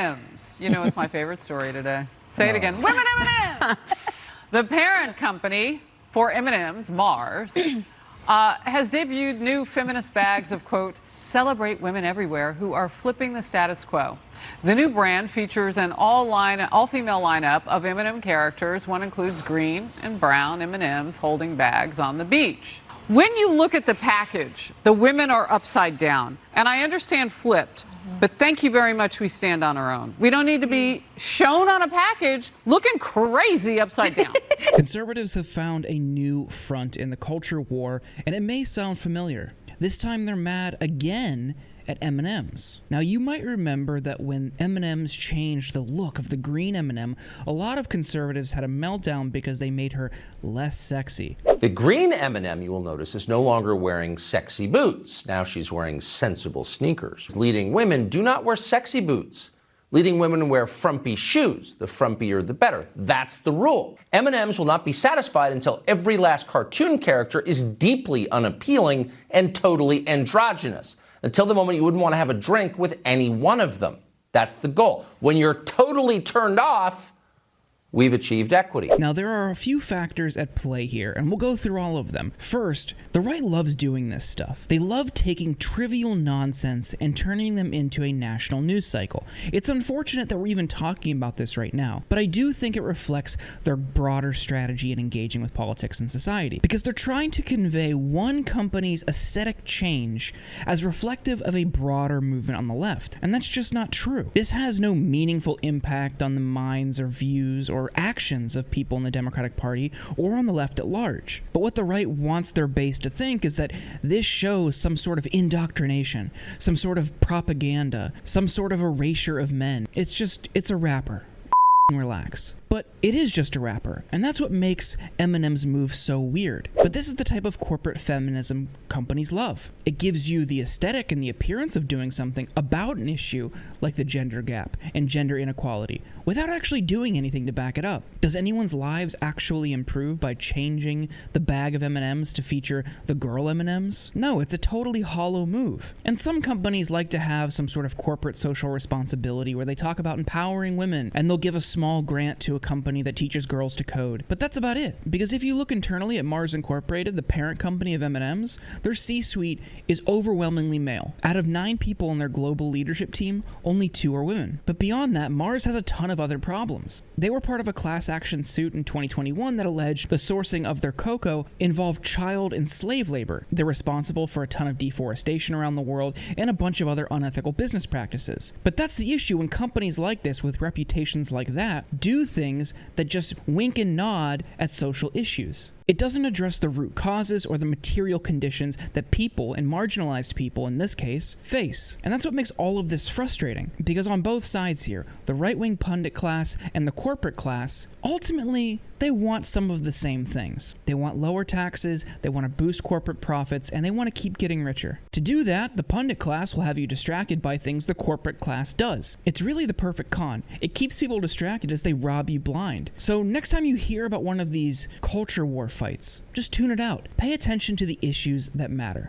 M&Ms. You know, it's my favorite story today. Say it again. Women M&Ms. The parent company for M&Ms, Mars, has debuted new feminist bags of, quote, celebrate women everywhere who are flipping the status quo. The new brand features an all-female lineup of M&M characters. One includes green and brown M&Ms holding bags on the beach. When you look at the package, the women are upside down. And I understand flipped, but thank you very much, we stand on our own. We don't need to be shown on a package looking crazy upside down. Conservatives have found a new front in the culture war, and it may sound familiar. This time they're mad again at M&Ms. Now, you might remember that when M&Ms changed the look of the green M&M, a lot of conservatives had a meltdown because they made her less sexy. The green M&M, you will notice, is no longer wearing sexy boots. Now she's wearing sensible sneakers. Leading women do not wear sexy boots. Leading women wear frumpy shoes. The frumpier, the better. That's the rule. M&Ms will not be satisfied until every last cartoon character is deeply unappealing and totally androgynous. Until the moment you wouldn't want to have a drink with any one of them. That's the goal. When you're totally turned off, we've achieved equity. Now, there are a few factors at play here, and we'll go through all of them. First, the right loves doing this stuff. They love taking trivial nonsense and turning them into a national news cycle. It's unfortunate that we're even talking about this right now, but I do think it reflects their broader strategy in engaging with politics and society, because they're trying to convey one company's aesthetic change as reflective of a broader movement on the left, and that's just not true. This has no meaningful impact on the minds or views or actions of people in the Democratic Party or on the left at large. But what the right wants their base to think is that this shows some sort of indoctrination, some sort of propaganda, some sort of erasure of men. It's a rapper. Relax. But it is just a rapper, and that's what makes M&M's move so weird. But this is the type of corporate feminism companies love. It gives you the aesthetic and the appearance of doing something about an issue like the gender gap and gender inequality without actually doing anything to back it up. Does anyone's lives actually improve by changing the bag of M&Ms to feature the girl M&Ms? No, it's a totally hollow move. And some companies like to have some sort of corporate social responsibility where they talk about empowering women, and they'll give a small grant to a company that teaches girls to code. But that's about it. Because if you look internally at Mars Incorporated, the parent company of M&Ms, their C-suite is overwhelmingly male. Out of 9 people on their global leadership team, only 2 are women. But beyond that, Mars has a ton of other problems. They were part of a class action suit in 2021 that alleged the sourcing of their cocoa involved child and slave labor. They're responsible for a ton of deforestation around the world and a bunch of other unethical business practices. But that's the issue when companies like this with reputations like that do things that just wink and nod at social issues. It doesn't address the root causes or the material conditions that people, and marginalized people in this case, face. And that's what makes all of this frustrating, because on both sides here, the right-wing pundit class and the corporate class, ultimately, they want some of the same things. They want lower taxes, they want to boost corporate profits, and they want to keep getting richer. To do that, the pundit class will have you distracted by things the corporate class does. It's really the perfect con. It keeps people distracted as they rob you blind. So next time you hear about one of these culture war fights, just tune it out. Pay attention to the issues that matter.